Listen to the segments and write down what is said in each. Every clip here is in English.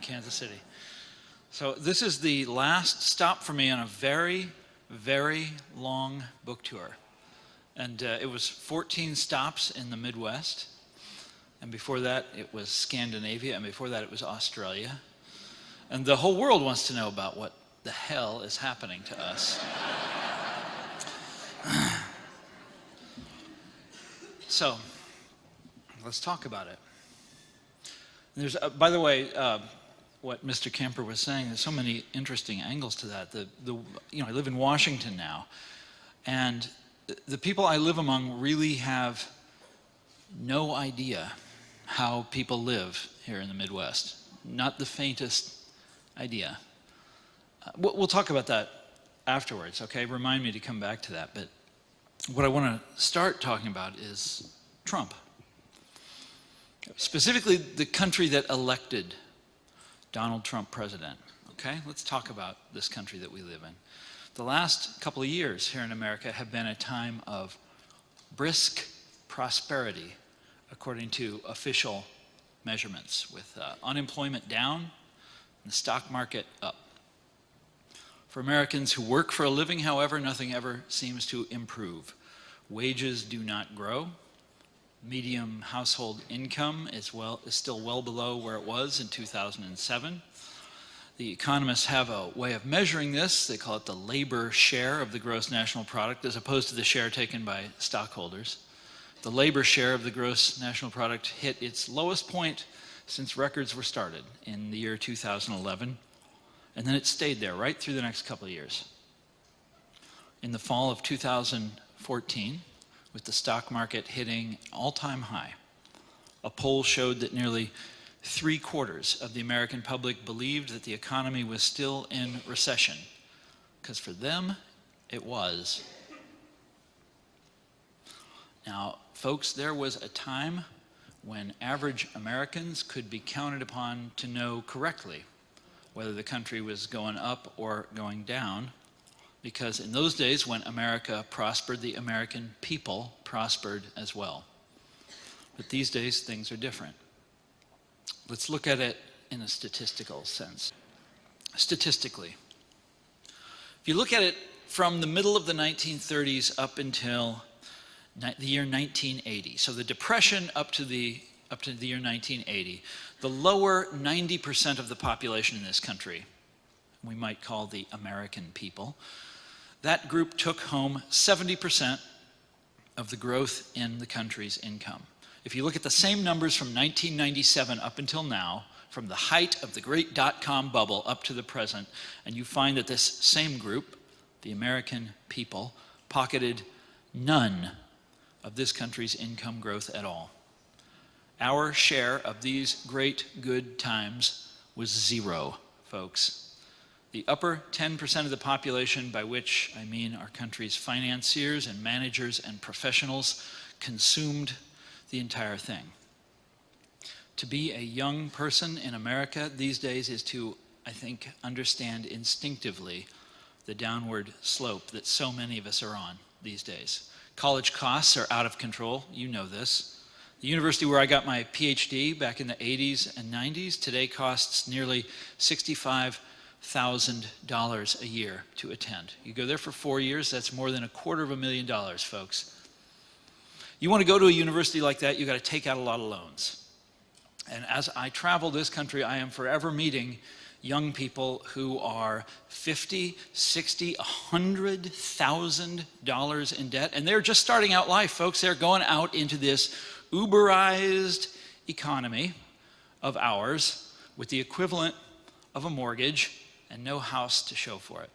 Kansas City. So this is the last stop for me on a very, very long book tour. And it was 14 stops in the Midwest. And before that, it was Scandinavia. And before that, it was Australia. And the whole world wants to know about what the hell is happening to us. So, let's talk about it. There's, by the way, what Mr. Kemper was saying, there's so many interesting angles to that. I live in Washington now, and the people I live among really have no idea how people live here in the Midwest. Not the faintest idea. We'll talk about that afterwards, okay? Remind me to come back to that. But what I want to start talking about is Trump. Specifically, the country that elected Donald Trump president, okay? Let's talk about this country that we live in. The last couple of years here in America have been a time of brisk prosperity, according to official measurements, with unemployment down, the stock market up. For Americans who work for a living, however, nothing ever seems to improve. Wages do not grow. Median household income is still well below where it was in 2007. The economists have a way of measuring this. They call it the labor share of the gross national product, as opposed to the share taken by stockholders. The labor share of the gross national product hit its lowest point since records were started in the year 2011, and then it stayed there right through the next couple of years. In the fall of 2014, with the stock market hitting an all-time high, a poll showed that nearly 3/4 of the American public believed that the economy was still in recession, because for them, it was. Now, folks, there was a time when average Americans could be counted upon to know correctly whether the country was going up or going down, because in those days when America prospered, the American people prospered as well. But these days, things are different. Let's look at it in a statistical sense. Statistically, if you look at it from the middle of the 1930s up until the year 1980, so the Depression up to the year 1980, the lower 90% of the population in this country, we might call the American people, that group took home 70% of the growth in the country's income. If you look at the same numbers from 1997 up until now, from the height of the great dot-com bubble up to the present, and you find that this same group, the American people, pocketed none of this country's income growth at all. Our share of these great good times was zero, folks. The upper 10% of the population, by which I mean our country's financiers and managers and professionals, consumed the entire thing. To be a young person in America these days is to, I think, understand instinctively the downward slope that so many of us are on these days. College costs are out of control. You know this. The university where I got my PhD back in the 80s and 90s today costs nearly $65,000 a year to attend. You go there for 4 years, that's more than $250,000, folks. You want to go to a university like that, you got to take out a lot of loans. And as I travel this country, I am forever meeting young people who are $50,000, $60,000, $100,000 in debt, and they're just starting out life, folks. They're going out into this Uberized economy of ours with the equivalent of a mortgage and no house to show for it.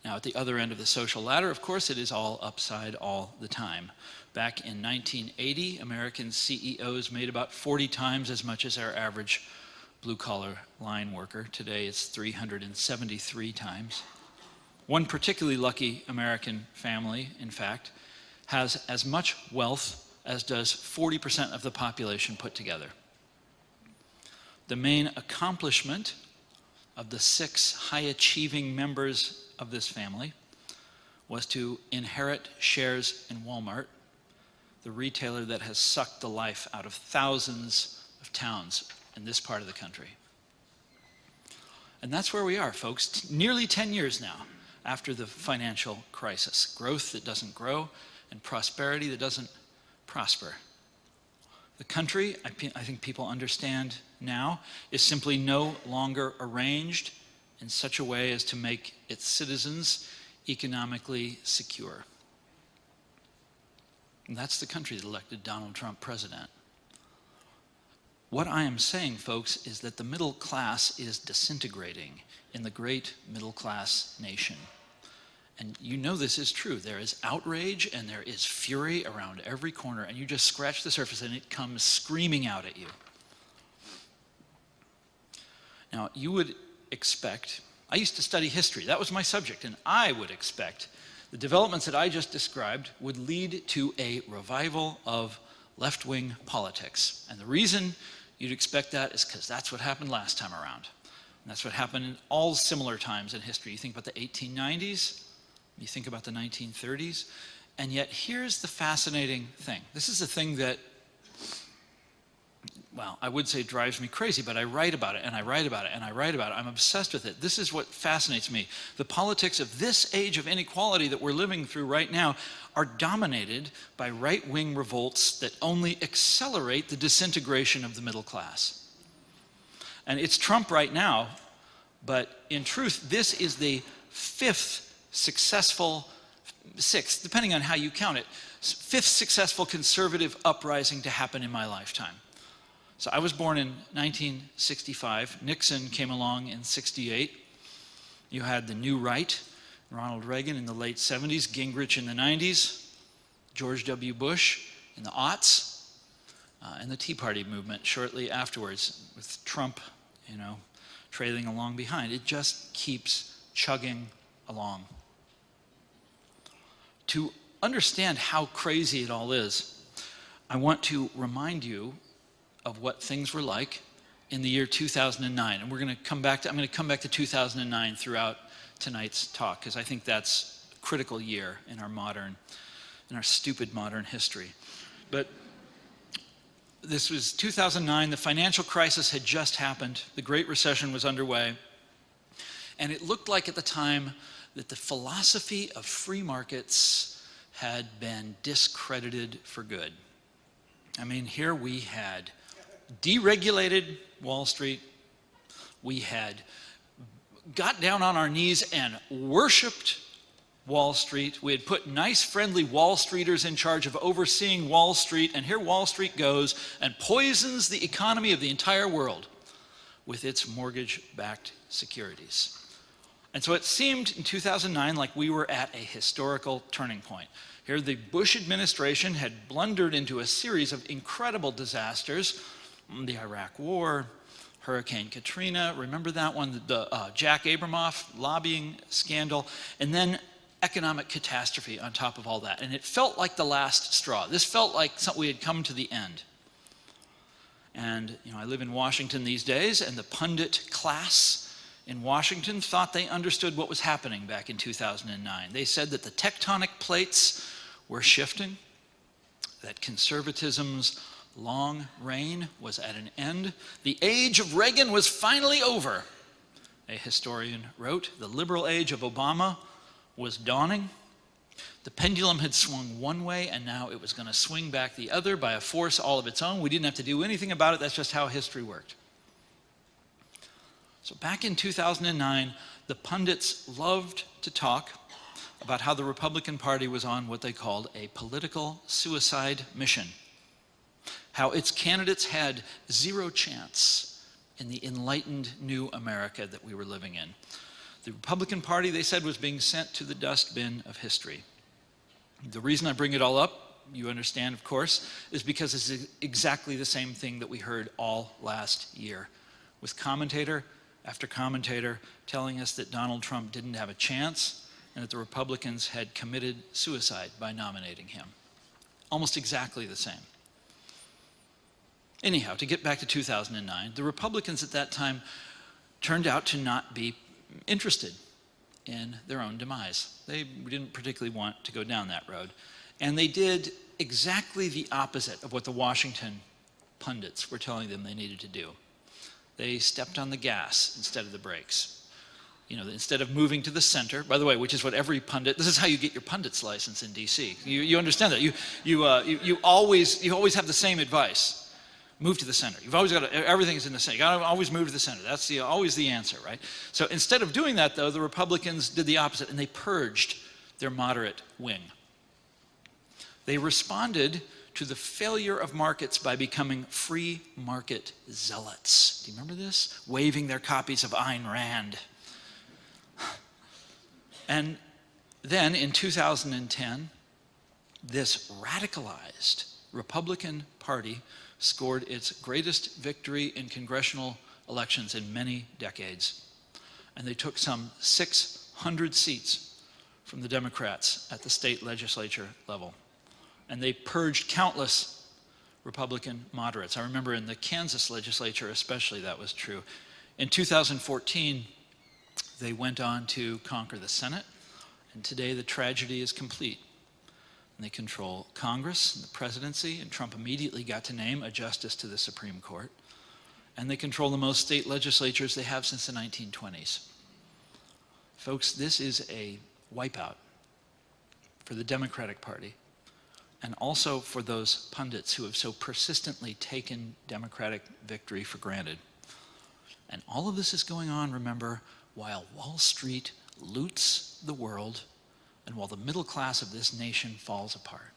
Now, at the other end of the social ladder, of course, it is all upside all the time. Back in 1980, American CEOs made about 40 times as much as our average blue-collar line worker. Today, it's 373 times. One particularly lucky American family, in fact, has as much wealth as does 40% of the population put together. The main accomplishment of the 6 high-achieving members of this family was to inherit shares in Walmart, the retailer that has sucked the life out of thousands of towns in this part of the country. And that's where we are, folks, nearly 10 years now after the financial crisis. Growth that doesn't grow and prosperity that doesn't prosper. The country, I think people understand now, is simply no longer arranged in such a way as to make its citizens economically secure. And that's the country that elected Donald Trump president. What I am saying, folks, is that the middle class is disintegrating in the great middle class nation. And you know this is true. There is outrage and there is fury around every corner, and you just scratch the surface and it comes screaming out at you. Now, you would expect, I used to study history, that was my subject, and I would expect the developments that I just described would lead to a revival of left-wing politics. And the reason you'd expect that is because that's what happened last time around. And that's what happened in all similar times in history. You think about the 1890s, you think about the 1930s, and yet here's the fascinating thing. This is the thing that, well, I would say drives me crazy, but I write about it, and I write about it, and I write about it. I'm obsessed with it. This is what fascinates me. The politics of this age of inequality that we're living through right now are dominated by right-wing revolts that only accelerate the disintegration of the middle class. And it's Trump right now, but in truth, this is the fifth successful, sixth, depending on how you count it, fifth successful conservative uprising to happen in my lifetime. So I was born in 1965. Nixon came along in 68. You had the New Right, Ronald Reagan in the late 70s, Gingrich in the 90s, George W. Bush in the aughts, and the Tea Party movement shortly afterwards, with Trump, trailing along behind. It just keeps chugging along. To understand how crazy it all is, I want to remind you of what things were like in the year 2009. And I'm going to come back to 2009 throughout tonight's talk, because I think that's a critical year in our stupid modern history. But this was 2009, the financial crisis had just happened, the Great Recession was underway, and it looked like at the time that the philosophy of free markets had been discredited for good. I mean, here we had deregulated Wall Street. We had got down on our knees and worshiped Wall Street. We had put nice, friendly Wall Streeters in charge of overseeing Wall Street, and here Wall Street goes and poisons the economy of the entire world with its mortgage-backed securities. And so it seemed in 2009 like we were at a historical turning point. Here the Bush administration had blundered into a series of incredible disasters. The Iraq War, Hurricane Katrina, remember that one, the Jack Abramoff lobbying scandal, and then economic catastrophe on top of all that. And it felt like the last straw. This felt like we had come to the end. And I live in Washington these days, and the pundit class in Washington thought they understood what was happening back in 2009. They said that the tectonic plates were shifting, that conservatism's long reign was at an end. The age of Reagan was finally over, a historian wrote. The liberal age of Obama was dawning. The pendulum had swung one way, and now it was going to swing back the other by a force all of its own. We didn't have to do anything about it. That's just how history worked. So back in 2009, the pundits loved to talk about how the Republican Party was on what they called a political suicide mission, how its candidates had zero chance in the enlightened new America that we were living in. The Republican Party, they said, was being sent to the dustbin of history. The reason I bring it all up, you understand, of course, is because it's exactly the same thing that we heard all last year, with commentator after commentator telling us that Donald Trump didn't have a chance and that the Republicans had committed suicide by nominating him. Almost exactly the same. Anyhow, to get back to 2009, the Republicans at that time turned out to not be interested in their own demise. They didn't particularly want to go down that road. And they did exactly the opposite of what the Washington pundits were telling them they needed to do. they stepped on the gas instead of the brakes. Instead of moving to the center, by the way, which is what every pundit, this is how you get your pundit's license in DC. You understand that. You always have the same advice. Move to the center. You've always got to, everything is in the center. You got to always move to the center. That's always the answer, right? So instead of doing that, though, the Republicans did the opposite, and they purged their moderate wing. They responded to the failure of markets by becoming free market zealots. Do you remember this? Waving their copies of Ayn Rand. And then in 2010, this radicalized Republican Party scored its greatest victory in congressional elections in many decades. And they took some 600 seats from the Democrats at the state legislature level. And they purged countless Republican moderates. I remember in the Kansas legislature especially that was true. In 2014, they went on to conquer the Senate, and today the tragedy is complete. And they control Congress and the presidency, and Trump immediately got to name a justice to the Supreme Court. And they control the most state legislatures they have since the 1920s. Folks, this is a wipeout for the Democratic Party, and also for those pundits who have so persistently taken Democratic victory for granted. And all of this is going on, remember, while Wall Street loots the world and while the middle class of this nation falls apart.